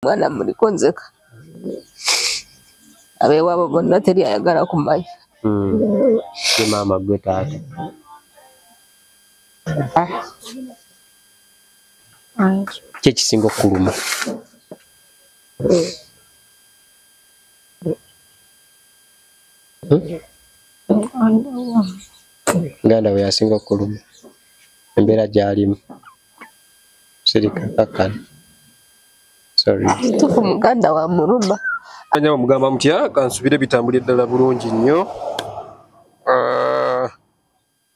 mwana muliko nzeka abeewabo bonna teri ayagala kumanya. Ye maama gwe taata. Kye kisinga okuluma. Muganda we yasinga okuluma. Embeera gy'alimu. Sirika kakkana. Sorry. Tufu muganda wa muluma. Anya mugamba mutya kansubire bitambulira ddala bulungi nnyo.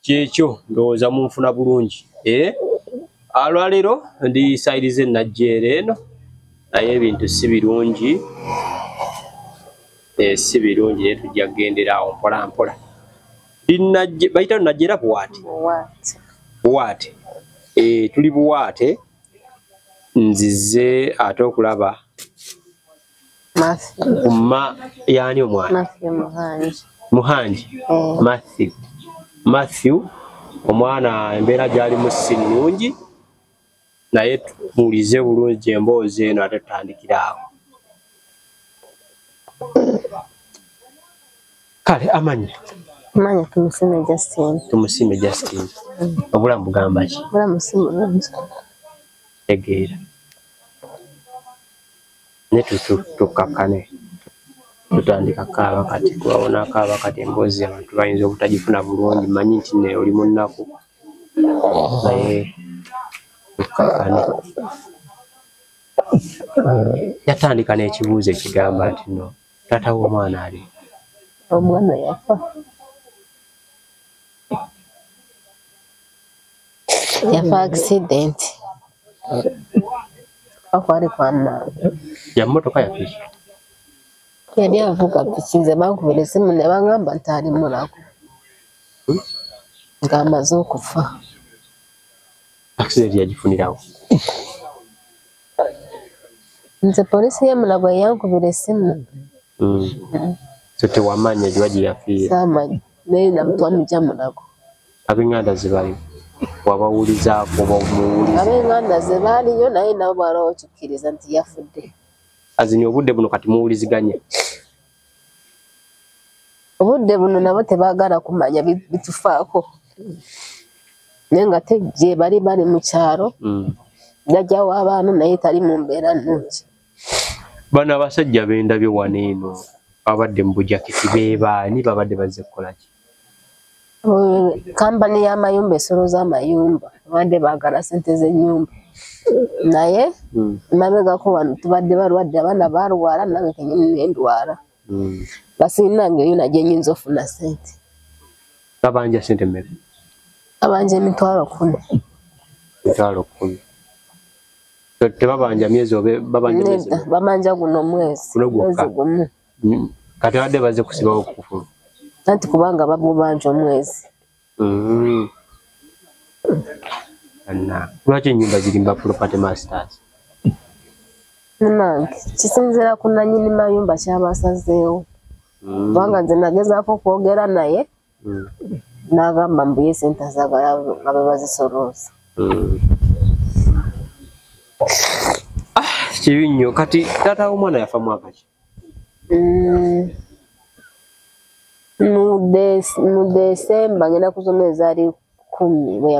Kyekyo ndowooza munfuna bulungi. Alwaleero ndi sayirize najjeera eno naye ebintu si birungi. Si birungi naye tujja kugendera awo mpola mpola. Bayita najjeera buwaate. Buwaate. Tuli buwaate. Nzize ate okulaba yaani omwana Muhanji Matthew omwana embeera gy'alimu si nnungi naye tumuwulize bulungi emboozi eno ate tutandikira awo. Kale amanya Tumusiime Justin. Obulamu bugamba ki? Tegeera ne tukakkane tutandika kaaba kati kuwabona kaaba kati emboozi abantu bayinza obutagifuna bulungi manyi nti ne oli mu nnaku naye tukakkane. Yatandika n'ekibuuzo ekigamba nti no taata w'omwana ali. Omwana yafa. Yafa accident. Akwari kwa mama. Ya mmotoka ya piki. Yali avuga piki nze bankubira essimu ne bangamba nti ali Mulago. Ng'amaze okufa. Accident yagifunirawo. Nze polisi y'e Mulago yankubira essimu. So tewamanya gye waggye yafiira? Saamanyi naye namutwamija Mulago. Ab'enganda ze baliwo? Wabawulizaako bamuwuliza? Ab'enganda ze baaliyo naye nabo baaliwo bakikkiriza nti yafudde. Azini obudde buno kati muwuliziganya? Obudde buno nabo tebaagala kumanya bitufaako. Naye nga gye bali mu kyalo jjajja w'abaana naye tali mu mbeera nnungi. Bano abasajja b'endabye wano eno abadde mu bujaketi beebaani babadde bazze kukola ki? Kampani y'amayumba esolooza amayumba babadde baagala ssente z'ennyumba naye emabegako wano tubadde balwadde abaana baalwala nange kenyini ne ndwala. Basiinanga eyo nagyo enyinza ofuna ssente. Babanja ssente mmeka? Babanja $10,000. $10,000. Tebabanja myezi oba babanja myezi? Babanja guno mwezi gumu. Kati badde bazze kusibawo kufulu? Anti kubanga babanja omwezi. Lwaki ennyumba zirimba property masters? Nange kisinziira ku nannyini mayumba kyabasazeewo. Kubanga nze nagezaako okwogera naye n'agamba mbuye ssente zaagala nga be bazisolooza. Kibi nnyo. Kati taata w'omwana yafa mwaka ki? Mu Desemba ngenda kusoma ezaali 10 bwe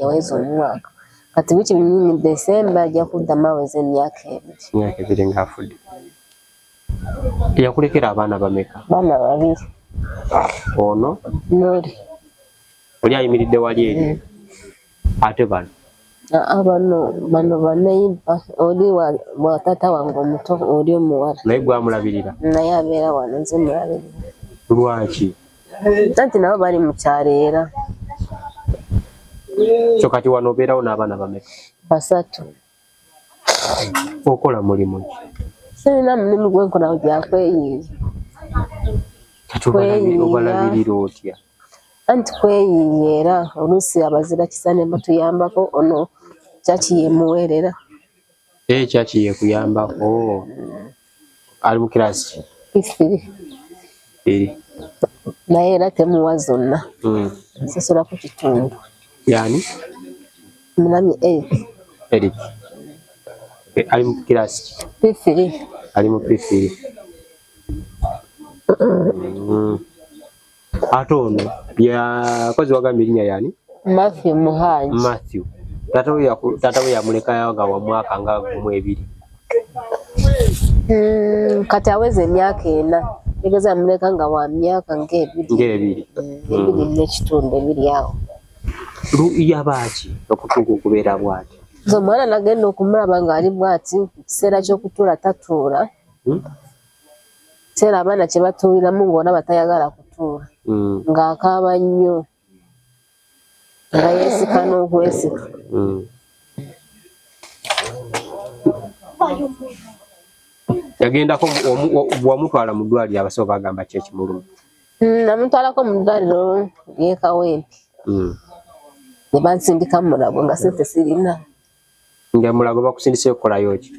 yaweza omwaka. Kati biki binyini Desemba ajja kuddamu aweze emyaka 2. Emyaka 2 ng'afudde. Yakulekera abaana bameka? Baana 2. Ono? Noli. Oli ayimiridde wali eri? Ate bano? Bano banayimba. Oli wa taata wange omuto oli omuwala. Naye gwamulabirira? Naye abeera wano nze mulabirira. Lwaki? Anti nabo bali mu kyalo era. So kati wano obeerawo n'abaana bameka? 3. Okola mulimu ki? Sirina mulimu gwe nkola gyakweyiiya. Kati obalabirira otya? Anti kweyiiya era oluusi abazira kisa ne batuyambako ono kyaki yemuweerera. Kyaki yekuyambako? Ali mu kirasi ki? P3. Naye era temuwa zonna. Nsasula ku kitundu. Yani? Mulami Eric. Ali mu class P3. Ali mu P3. Atono ya kozi wagambye linnya yani? Matthew Muhanji. Matthew. Tata we yamuleka yaga wa mwaka nga 2. Kati aweze emyaka 4. Egeza muleka nga wa myaka ng'ebiri. Ebiri n'ekitundu ebiri awo. Yabaaki okutuuka okubeera bw'ati. Zo mwana nagenda okumulaba ng'ali bw'ati kiseera ky'okutuula tatuula. Kiseera abaana kye batuuliramu ng'olaba tayagala kutuula. Ng'akaaba nnyo. Nga yeesika n'okwesika. Yagendako bw'amutwala mu ddwaliro abasawo bagamba ki ekimuluma? Namutwalako mu ddwaliro ly'e Kawempe. Ne bansindika Mulago nga ssente sirina. Nga Mulago bakusindise okukolayo ki?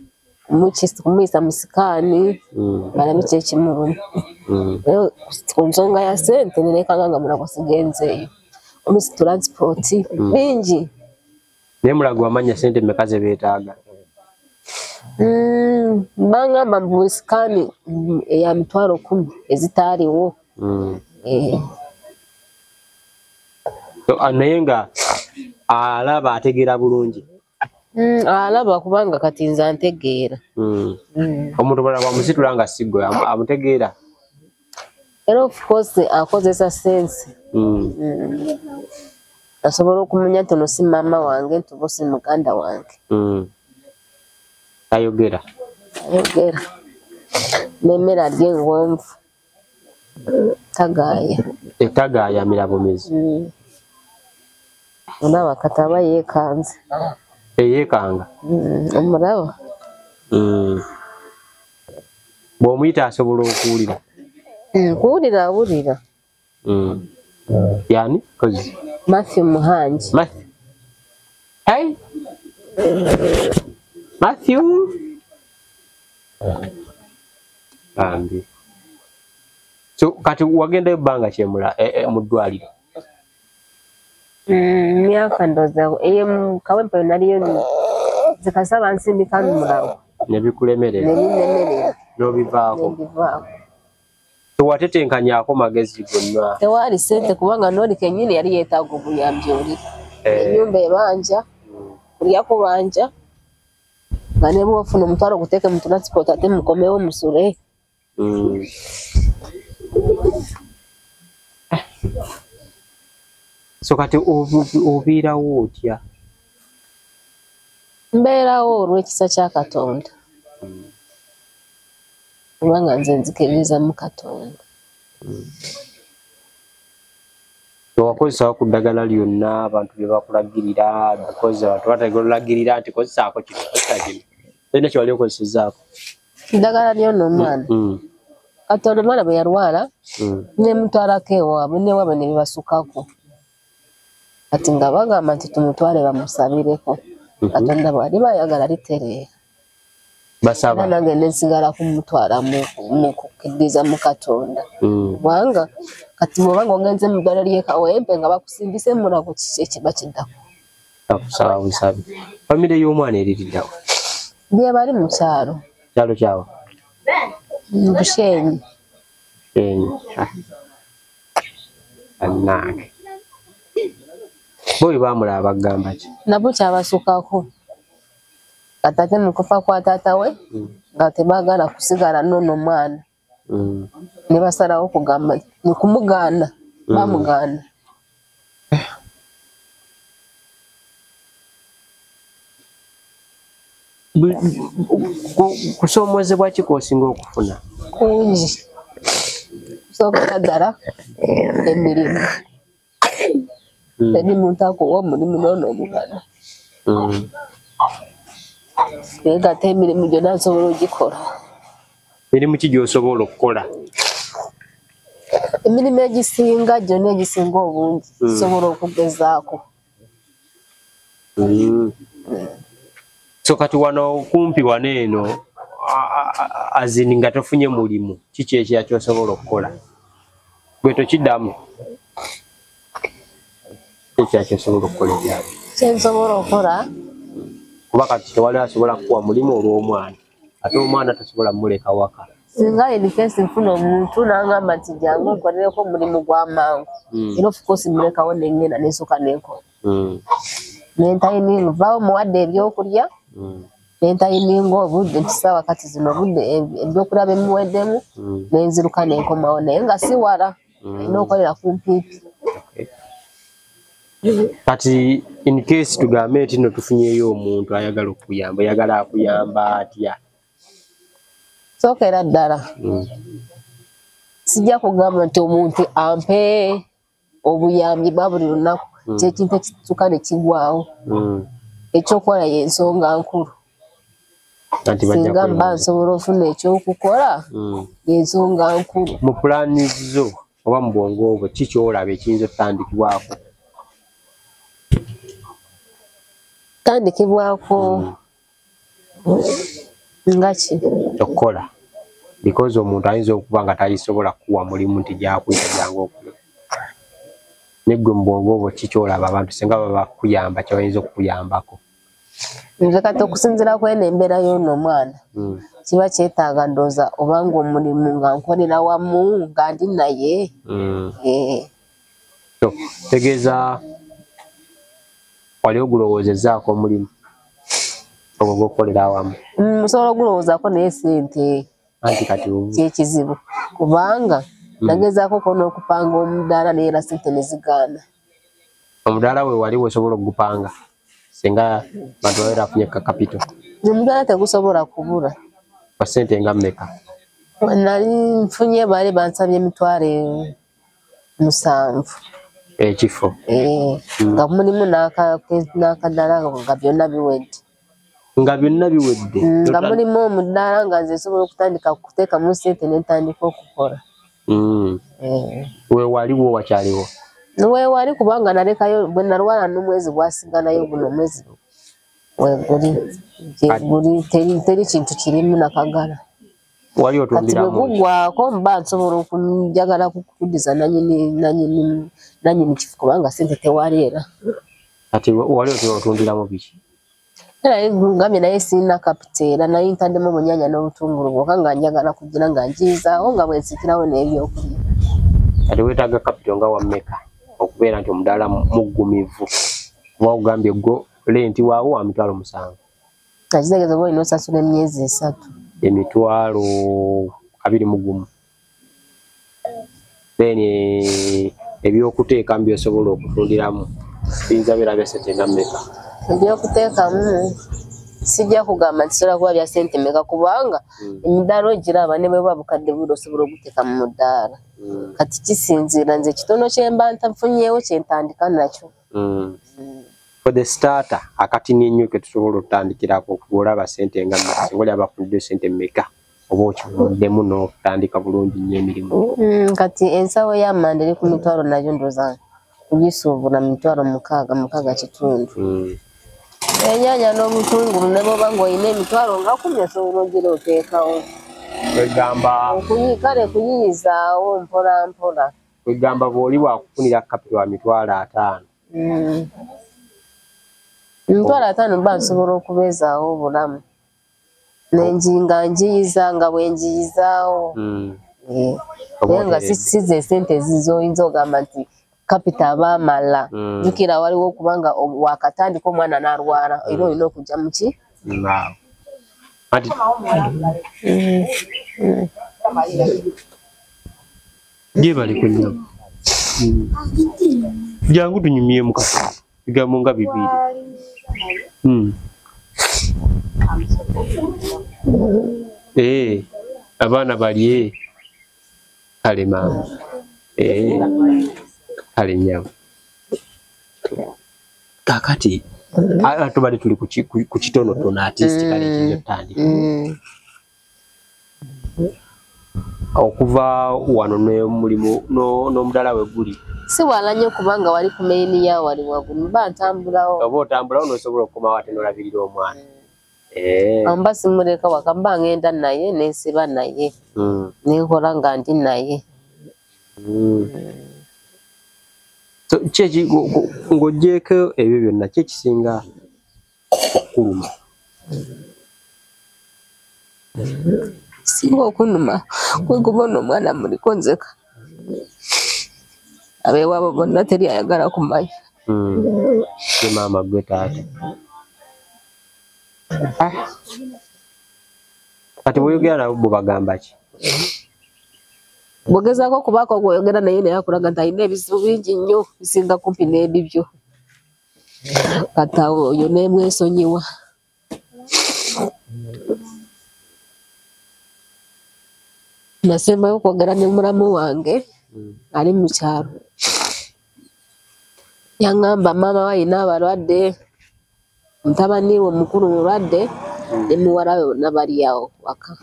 Kumuyisa mu sikaani balabe ki ekimuluma. Ku nsonga ya ssente nerekanga nga Mulago sigenzeeyo. Oluusi transport bingi. Naye Mulago amanya ssente mmeka ze beetaaga? Bangamba mu sikaani eya 10,000 ezitaaliwo. Naye nga alaba ategeera bulungi. Alaba kubanga kati nze antegeera. Omuntu bw'alaba amusitula nga si ggwe amutegeera. Era of course akozesa sense. Asobola okumanya nti ono si maama wange, nti oba si muganda wange. Ayogera. N'emmere alya engonvu. Tagaaya. Etagaaya mirabomezi. Olaba kati aba yeekanze. Yeekanga? Omulaba. Bw'omuyita asobola okuwulira? Kuwulira awulira. Yani? Kozi? Matthew Muhanji. Matthew? Hey? Matthew? Bambi. So kati wagendayo ebbanga kyemula mu ddwaliro? Myaka ndowooza mu Kawempe naliyo zikasa bansindika Mulago. Ne bikulemerera? Ne binnemerera. N'obivaako? Tewatetenkanyaako magezi gonna? Tewaali ssente kubanga n'oli kennyini yali yeetaaga obuyambi oli. Ennyumba ebanja, kulya kubanja, nga ne bw'ofuna omutwalo guteeke mu transport ate mukomewo musule. So kati obeerawo otya? Mbeerawo olw'ekisa kya Katonda. Kubanga nze nzikiririza mu Katonda. Tewakozesa ku ddagala lyonna abantu bye bakulagirira, because abantu bategera olagirira nti kozesaako kino, kozesa kino. Olina kye wali okozesezzaako? Eddagala ly'ono omwana. Katonda omwana bwe yalwala, ne mutwalako ewaabwe, n'ewaabwe ne bibasukako. Kati nga bagamba nti tumutwale bamusabireko. Katonda bw'ali bayagala litereera. Basaba? Nange nensigala kumutwala mu kukkiriza mu Katonda. Kubanga kati bw'obanga ogenze mu ddwaliro ly'e Kawempe nga bakusindise Mulago kiki ekiba kiddako? Akusaba busabi. Famire y'omwana eririddawo? Bye bali mu kyalo. Kyalo kyawa? Bushenyi. Annange. Bwe baamulaba bagamba ki? Nabo kyabasukako. Kati ate mu kufa kwa taata we nga tebaagala kusigala n'ono omwana. Ne basalawo okugamba ne kumugaana. Bamugaana. Kusoomozebwa ki kw'osinga okufuna? Kungi. Kusooka ddala emirimu. Teri muntu akuwa omulimu n'ono omugana. Naye nga ate emirimu gyonna nsobola ogikola. Mirimu ki gy'osobola okukola? Emirimu egisinga gyonna egisinga obungi nsobola okugezaako. So kati wano kumpi wano eno azini nga tofunye mulimu kiki ekya ky'osobola okukola? Bwe tokiddamu ekya ky'osobola okukola? Kye nsobola okukola kuba kati tewali asobola kuwa mulimu olw'omwana ate omwana tasobola muleka waka. Singa edikesi nfuna omuntu n'angamba nti jangu nkolereko mulimu gw'amangu era of course mulekawo nengenda nensoka nenkola nentayininga vaawo muwadde ebyokulya nentayininga obudde ntisaawa kati zino obudde ebyokulya bemuweddemu nenziruka nenkomawo naye nga si wala alina okolera kumpiipi. Kati in case tugambe nti no tufunyeyo omuntu ayagala okuyamba ayagala akuyamba atya? Sookera ddala sijja kugamba nti omuntu ampe obuyambi bwa buli lunaku kyekintu ekituuka ne kigwawo ekyokukola y'ensonga nkulu. Singa mba nsobola ofuna ekyokukola y'ensonga nkulu. Mu pulaani zo oba mu bwongo bwo ki kyolaba ekiyinza okutandikibwako? Tandikibwako nga ki okukola because omuntu ayinza okuba nga talisobola kuwa mulimu nti gyakuyita jangu okukola. Neggwe mu bwongo bwo ki kyolaba abantu singa baba bakuyamba kyabayinza okukuyambako? Nze kati okusinziira kweno embeera y'ono omwana kiba kyetaaga ndowooza obanga omulimu nga nkolera wamu nga ndi naye. Tegeeza wali ogulowoozezaako omulimu ogwo gw'okukolera awamu? Nsobola ogulowoozaako naye ssente anti kati kyekizibu kubanga nagezaako kona okupanga omudaala naye era ssente ne zigaana. Omudaala we wali wesobola okugupanga singa bantu babeera afunye kapito? Omudaala tegusobola kubula. Kwa ssente nga mmeka? Nali nfunye baali bansabye emitwalo 7. Ekifo nga mulimu n'akaddaala nga byonna biwedde. Nga byonna biwedde? Nga mulimu omudaala nga nze nsobola okutandika kuteekamu ssente ne ntandika okukola. Weewaliwo wakyaliwo? Weewali kubanga nalekayo bwe nalwala n'omwezi gwasigalayo guno omwezi weguli teri kintu kirimu nakagala. Wali otundiramu? Kati bwe gugwako mba nsobola okunjagala kukuddiza nanyini kifo kubanga ssente tewali era. Kati wali otundiramu biki? Naye ngambye naye sirina kapiteera naye ntaddemu obunyaanya n'obutungulu bwokka nga njagala kugira nga njiyizaawo nga bwensikirawo n'ebyokulya. Kati weetaaga kapito nga wammeka okubeera nti omudaala muggumivu kuba ogambye gwo lenti waawo wa mitwalo 7? Nakitegeeza oba olina osasula emyezi 3. Emitwalo 21. Then ebyokuteeka mbyosobola okutundiramu biyinza beera bya ssente nga mmeka? Ebyokuteekamu sijja kugamba nti sobola kuba bya ssente mmeka kubanga emidaala ogiraba ne bwe buba bukadde buli osobola okuteeka mu mudaala. Kati kisinziira nze kitono kye mba ntafunyeewo kye ntandika nakyo. For the starter akatini ennyo ke tusobola okutandikirako olaba ssente nga mmeka singa oli abafunidde ssente mmeka oba okivuddemu n'okutandika bulungi nnyo emirimu? Kati ensawo y'amanda eri ku mitwalo nayo ndowooza kugisuubula mu mitwalo 6.5. Ennyaanya n'obutungulu ne bw'oba ng'olina emitwalo nga 10 osobola ogira oteekawo. Kwegamba kale kuyiyizaawo mpola mpola. Kwegamba bw'oli wakufunira kapito wa mitwalo 5. Emitwalo 5 mba nsobola okubeezaawo obulamu. Nenjinga njiyiza nga bwe njiyizaawo. Naye nga si ze ssente ezizoyinza ogamba nti kapito aba amala. Jjukira waliwo okubanga wakatandika omwana n'alwala era olina okujja mu ki? Gyebali ku nnyama. Jangu tunyumyemu katono bigambo nga 2. Abaana balye kale maama. Kale nnyama. Kakati tubadde tuli ku kitonotono artistically ekiyinza okutandika. Okuva wano n'omulimu n'omudaala we guli si wala nnyo kubanga wali ku maini ya wali waggulu mba ntambulawo. Oba otambulawo n'osobola okukomawo ate n'olabirira omwana. Mba simuleka waka mba ngenda naye nensiba naye nenkola nga ndi naye. Ng'oggyeko ebyo byonna ki ekisinga okukuluma singa okunuma kwe kubona omwana muliko nzeka abeewabo bonna teri ayagala kumanya. Ye maama gwe taata. Kati bw'oyogera nabo bw'obagamba ki? Bw'ogezaako okubaako gw'oyogera naye naye akulaga nti alina ebizibu bingi nnyo bisinga kumpi n'ebibyo. Kati awo oyo n'emwesonyiwa. Nasembayo okwogera ne mulamu wange ali mu kyalo. Yaŋŋamba maama we alina abalwadde, mutabani we omukulu mulwadde ne muwala we bonna bali awo waka.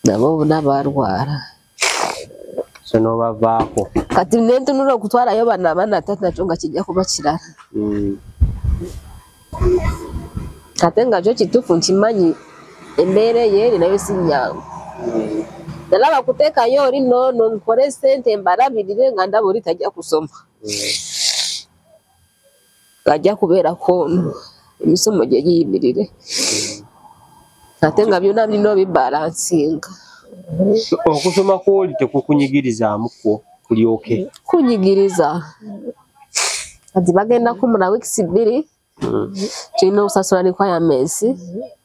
Nabo bonna balwala. So n'obavaako. Kati ne ntunula okutwalayo bano abaana ataati nakyo nga kijja kuba kirala. Ate nga kyo kituufu nkimanyi embeera eyo nayo si nnyangu. Nalaba kuteekayo oli noono nkole ssente mbalabirire nga ndaba oli tajja kusoma. Ajja kubeerako ono emisomo gye giyimirire. Ate nga byonna nina obibalansinga. Okusoma kw'oli tekukunyigirizaamu kulyoke? Kunyigiriza. Kati bagenda kumula wiikisi 2. Tulina okusasula requirements.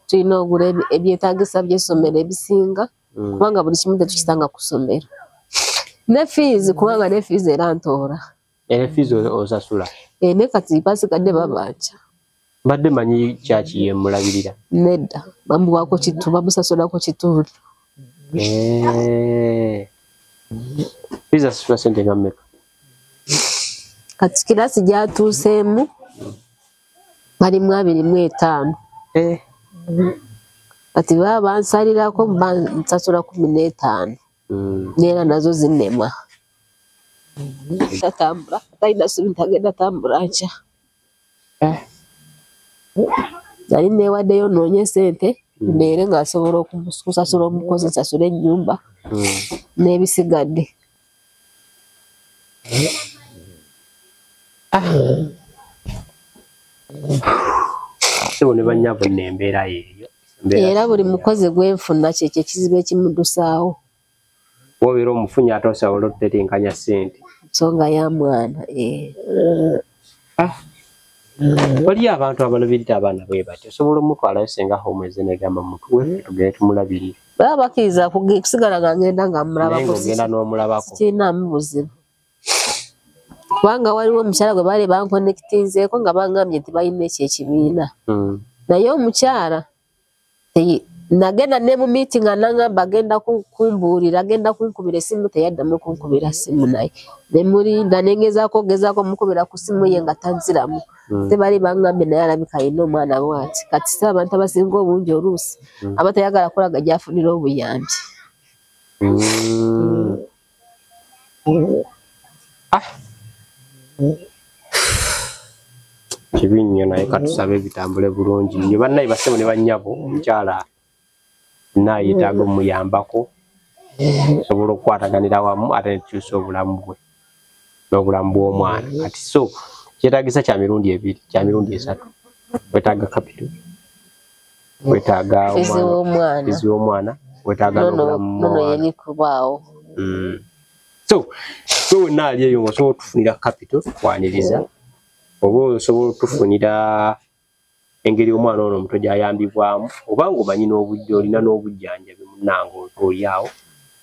Tulina ogula ebyetaagisa by'essomero ebisinga. Kubanga buli kimu tetukitanga ku ssomero. Ne fees kubanga ne fees era ntoola. Ne fees osasula? Ne kati basigadde babanja. Mbadde manyi kyaki ye mulabirira? Nedda. Bamuwaako kitu, bamusasulako kitundu. Fees asasula ssente nga mmeka? Kati kirasi gyatuuseemu balimu 25. Kati baba bansalirako bansasula 15. Neera nazo zinnema. Tatambula, talina ssuubi ntagenda tambula nkya. Nali neewaddeyo noonye ssente mbeere nga nsobola okusasula omukozi nsasule ennyumba n'ebisigadde. Sebo ne bannyabo nno embeera yeeyo. Era buli mukozi gwenfuna kyekyo ekizibu ekimudusaawo. Wobeera omufunye ate osobola okutetenkanya ssente. Nsonga ya mwana. Waliyo abantu abalabirira abaana bwe batyo. Osobola omutwalayo senga omwezi negamba mutuwe tugende tumulabirire. Baba bakkiriza kusigala nga ngenda nga mulabako. Naye ng'ogenda n'omulabako. Kirinamu buzibu. Kubanga waliwo omukyala gwe baali bankonekitinzeeko nga bangambye nti balina ekyo ekibiina. Naye omukyala nagenda ne mu meeting anangamba agenda kumbuulira, agenda kunkubira essimu, teyaddamu kunkubira ssimu naye. Ne mulinda ne ngezaako mukubira ku ssimu ye nga tanziramu. Tebali bangambye naye alabika alina omwana bw'ati. Kati si abantu abasinga obungi oluusi abatayagala kulaga gy'afunira obuyambi. Kibi nnyo naye katusabe bitambule bulungi nnyo. Bannaye basebo ne bannyabo omukyala naayetaaga omuyambako osobola okukwataganira wamu ate netukyusa obulamu bwe n'obulamu bw'omwana. Kati so kyetaagisa kya mirundi 2 kya mirundi 3. Wetaaga capital, wetaaga omwana, wetaaga n'obulamu bw'omwana. So wonna ali eyo ng'osobola otufunira capital tukwaniriza, oba osobola otufunira engeri omwana ono omuto gy'ayambibwamu, oba ng'omanyi n'obujja olina n'obujjanjabi munnange oli awo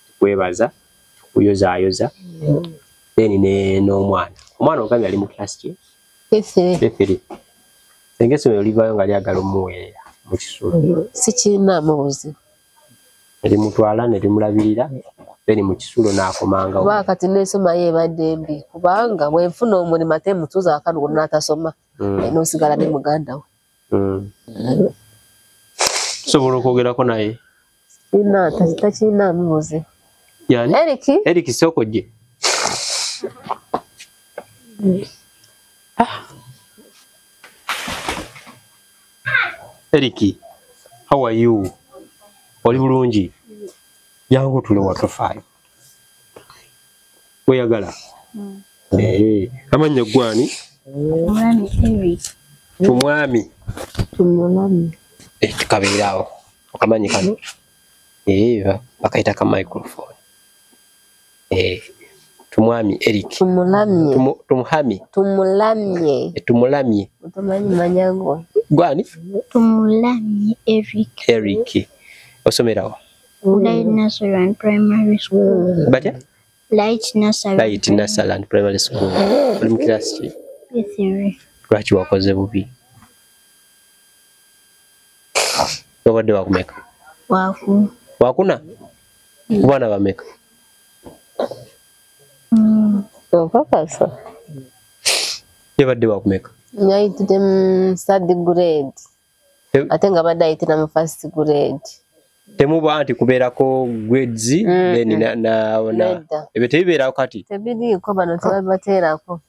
tukwebaza tukuyozaayoza. Then n'omwana ogambye ali mu kilasi ki? F3. Senga essomero livaayo nga lyagala omuweerera mu kisulo. Sikirinamu buzibu. Erimutwala ne limulabirira then mu kisulo n'akomanga. Kuba kati n'ensoma ye ebadde mbi kubanga bwenfuna omulimu ate mutuuza akalugo n'atasoma n'osigala ne muganda we. Sobola okwogerako naye? Takirinamu buzibu. Yani? Eriki soko gye. Eriki, how are you? Oli bulungi? Jangu tule watofaayo. Weyagala? Amanya gwani? Omwami Eric. Tumwami. Tumulami. Kabeerawo. Okamanyi kano. Bakaita ka microphone. Tumwami Eric. Tumulamye. Tumulamye. Tumulamye. Utamanyi manyango. Gwani? Tumulamye Eric. Osomerawo. Light Nursery and Primary School. Batya? Light Nursery and Primary School. Oli mu class ki? Theory. Lwaki wakoze bubi? Obadde wakumeka? Wakuna? Bwana bameka? Okakasa. Yabadde wakumeka? Nyayitide mu third grade. Ate nga badde ayitira mu first grade. Temuba anti kubeerako grades then na ebyo tebibeerawo kati? Tebiriiko bano tebabateerako.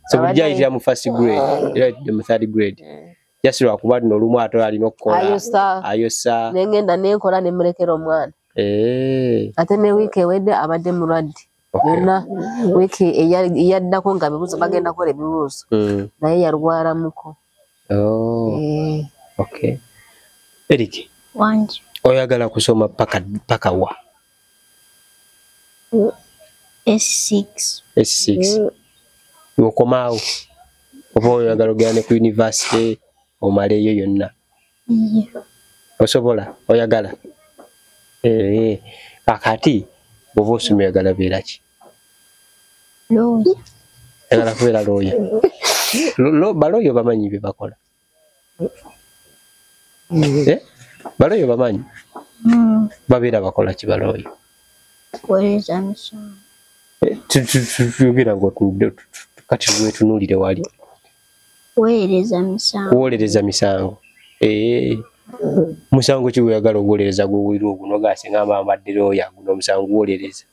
So bulijjo ayitira mu first grade era ayitidde mu third grade. Just lwakuba nno olumu ate alina okukola ayosa nengenda nenkola nemurekera omwana. Ate ne wiiki ewedde abadde mulwadde. Yonna wiiki eyaddako nga bibuuzo bagenda kukola ebibuuzo naye yalwalamuko. Okay. Eric, Wangi. oyagala kusoma paka wa? S6. Okomaawo oba oyagala ogende ku university omaleeyo yonna? Osobola? Oyagala? Akati bw'oba osomye oyagala beera ki? Lawyer. Oyagala kubeera lawyer? Balawyer bamanyi bye bakola? Balawyer bamanyi? Babeera bakola ki balawyer? Kuweereza misango. Tuyogera ng'otudde kati wetunuulire wali. Kuwolereza misango. Musango ki weyagala okuwolereza gw'owulira oguno gaase ngamba mbadde lawyer guno musango guwolereza?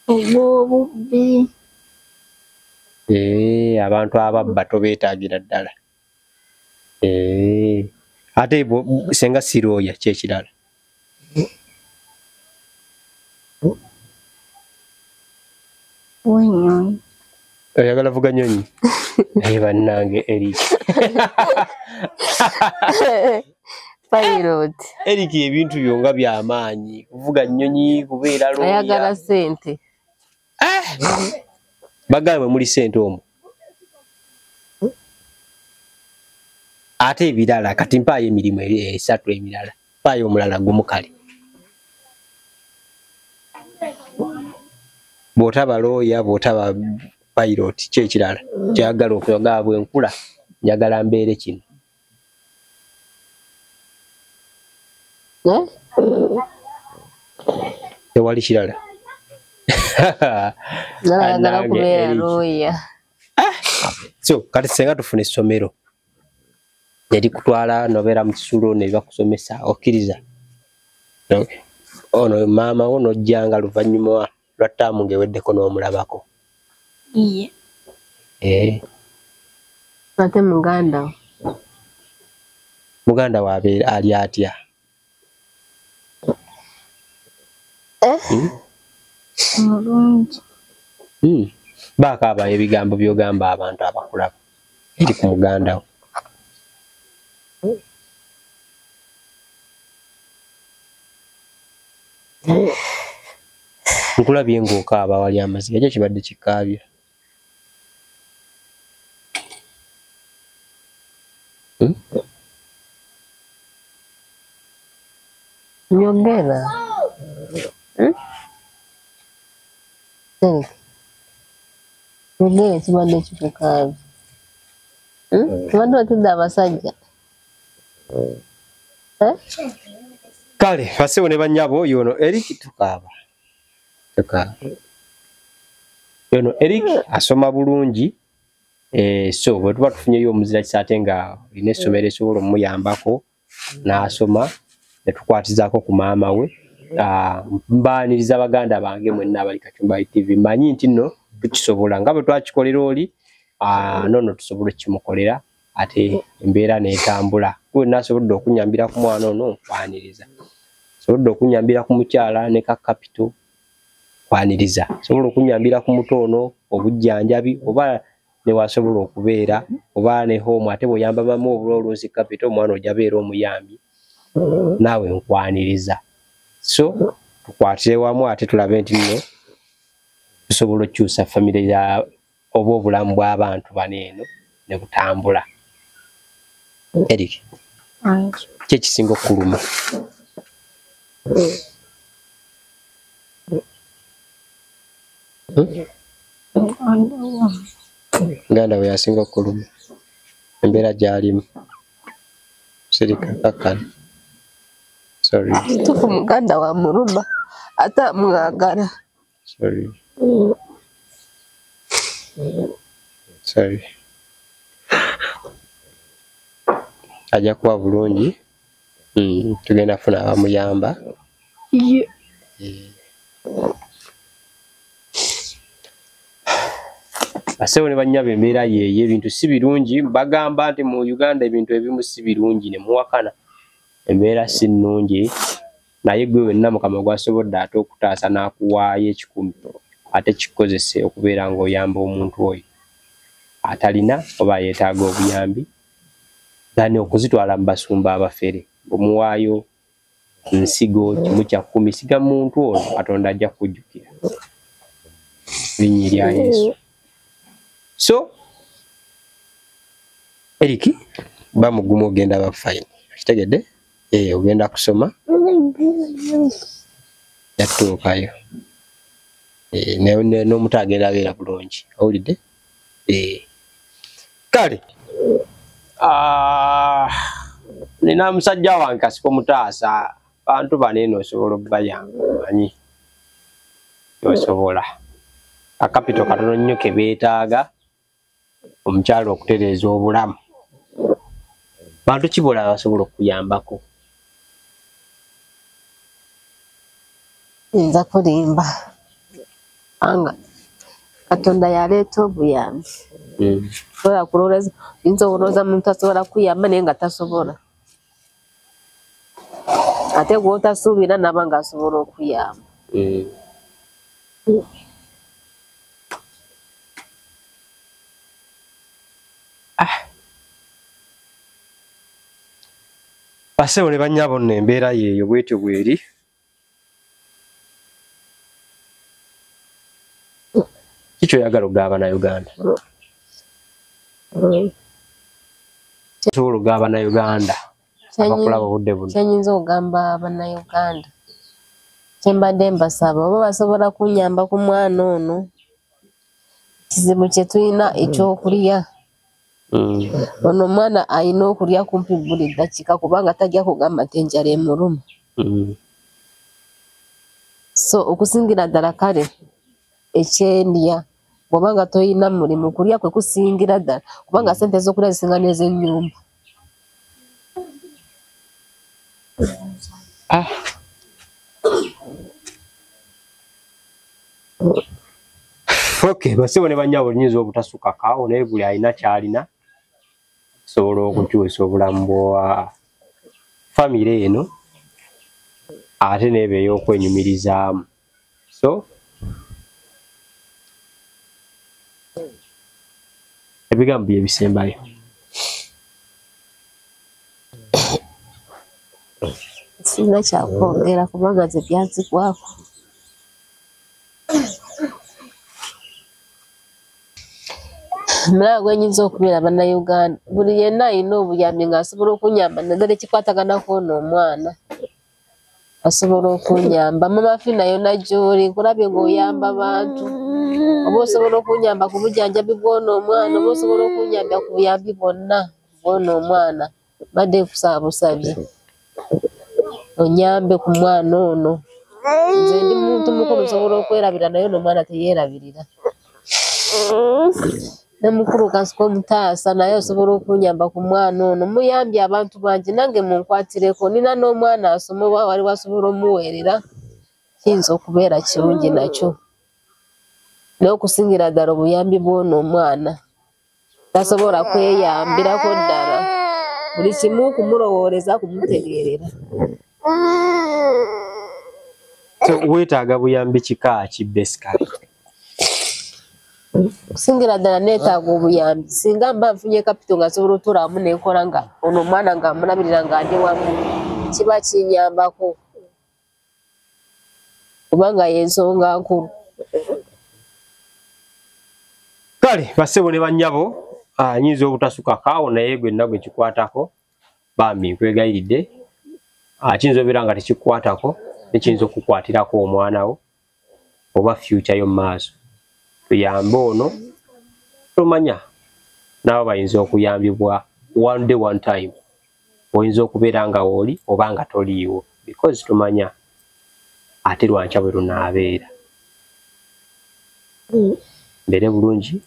Ogw'obubbi. Abantu ababba tobeetaagira ddala. Ate senga si lawyer ki ekirala? Wenyonyi. Oyagala vuga nyonyi? Naye bannange Eric. Pilot. Eric ebintu byonga by'amaanyi. Kuvuga nyonyi, kubeera lawyer. Ayagala ssente. Bagambe muli ssente omwo. Ate ebirala kati mpaayo emirimu esatu emirala. Mpaayo omulala gumu kale. Bw'otaba lawyer, bw'otaba pilot, ki ekirala kyagala okuyoga bwe nkula njagala mbeere kino? Tewali kirala? Nalagala kubeera lawyer. So kati senga tufune essomero erikutwala nobeera mu kisulo ne bakusomesa okkiriza? Ono maama wo n'ojjanga luvannyuma lwa ttaamu ng'eweddeko n'omulabako? Ate muganda wa ali atya? Mulungi. Baakaaba ebigambo by'ogamba abantu abakulaba eri ku muganda wo? Nkulabye ng'okaaba wali amaziga, ekyo kibadde kikaabya. Nyongera. Nyongera kibadde kikukaabya. Tubadde batudde abasajja. Kale basebo ne bannyabo yono Eric tukaaba. Yono Eric asoma bulungi. So bwe tuba tufunyeyo omuzira kisaate nga olina essomero esobola omuyambako n'asoma ne tukwatizaako ku maama we. Mbaaniriza baganda bange mwenna abali Kachumbari TV, mmanyi nti nno tukisobola nga bwe twakikolera oli nono tusobola kimukolera ate embeera n'etambula. Gwe nasobodde okunyambira ku mwana ono nkwaniriza, sobodde okunyambira ku mukyala ne ka capital kwaniriza sobola okunyambira ku mutono obujjanjabi oba ne wasobola okubeera oba ne home ate boyamba mamu obulolozi capital omwana ojabeera omuyambi naawe nkwaniriza so tukwatire wamu ate tulabe nti nno tusobola okukyusa famire ya oba obulamu bw'abantu bano eno ne butambula. Eric kye kisinga okuluma? Muganda we yasinga okuluma embeera gy'alimu sirika kakkana. Sorry. Tufu muganda wa muluma ate mwagala. Sorry. Sorry. Ajja kuba bulungi. Tugenda funa abamuyamba. Asewo ne banyaba embeera yeeye ebintu si birungi bagamba nti mu Uganda ebintu ebimu si birungi ne muwakana embeera si nnungi naye gwe wenna Mukama gwasobodde ate okutaasa n'akuwaayo 10 ate kikozese okubeera ng'oyamba omuntu oyo atalina oba yeetaaga obuyambi dani okuzitwala mu basumba abafere omuwaayo nsigo kimu kya 10 siga muntu ono Katonda ajja kujjukira linnya lya Yesu. So Eric bamugumu ogenda ba fine kitegedde ogenda kusoma yatuukayo n'omuntu agenda abeera bulungi owulidde kale nina musajja wange Kasiko Mutaasa bantu baneeno osobola okubayamba manyi osobola akapito katono nnyo ke beetaaga omukyalo okutereeza obulamu bantu kibola basobola okuyambako. Nza kulimba anga Katonda yaleeta obuyambi sobola kulowooza yinza okulowooza muntu asobola kuyamba naye nga tasobola ate gw'otasuubira naba nga asobola okuyamba. Basewo ne bannya bonna embeera yeeyo bwetyo bweri. Kiki oyagala ogamba na Uganda? Osobola ogamba na Uganda abakulaba obudde buno? Kyenyinza ogamba Bannayuganda kyembadde mbasaba oba basobola kunyamba ku mwana ono kizibu kye tulina ekyokulya. Ono omwana alina okulya kumpi buli ddakiika kubanga tajja kugamba nti enjala emuluma. So okusingira ddala kale ekyendya bw'obanga toyina mulimu kulya kwe kusingira ddala kubanga ssente z'okulya zisinga n'ez'ennyumba. Okay, basewo ne bannyabo nyinza obutasukaka naye buli alina kyalina sobola okukyusa obulamu bwa famire eno ate n'eba ey'okwenyumirizaamu. So ebigambo bye bisembayo. Sina kyakwogera kubanga nze byanzigwako. Mulaba gwenyinza okubeera Bannayuganda buli yenna alina obuyambi ng'asobola okunyamba naddala ekikwataganako n'omwana asobola okunyamba. Mama Fina yonna gy'oli nkulabye ng'oyamba bantu oba osobola okunyamba ku bujjanjabi bw'ono omwana oba osobola okunyamba ku buyambi bwonna bw'ono omwana badde nkusaba busabye onyambe ku mwana ono. Nze ndi muntu mukulu nsobola okwerabira naye ono omwana teyeerabirira. Namukulu Kasiko Mutaasa naye osobola okunyamba ku mwana ono muyambye abantu bangi nange munkwatireko nina n'omwana asoma oba wali wasobola omuweerera kiyinza okubeera kirungi nakyo naye okusingira ddala obuyambi bw'ono omwana tasobola kweyambirako ddala buli kimu kumulowooleza kumutegeerera. So weetaaga buyambi kika ki basically? Singira ddala neetaaga obuyambi singa mba nfunye kapito nga nsobola otulaamu nenkola nga ono omwana nga mulabirira nga ndi wamu kiba kinyambako kubanga y'ensonga nkulu. Kale bassebo ne bannyabo nyinza obutasukakaawo naye gwenna gwe kikwatako bambi nkwegayiridde kiyinza obeera nga tekikwatako nekiyinza okukwatirako omwana wo oba future yo maaso. Tuyambe ono tomanya nabo bayinza okuyambibwa one day one time oyinza okubeera nga oli oba nga toliiwo because tumanya ate lwankya bwe lunaabeera. Mbere bulungi.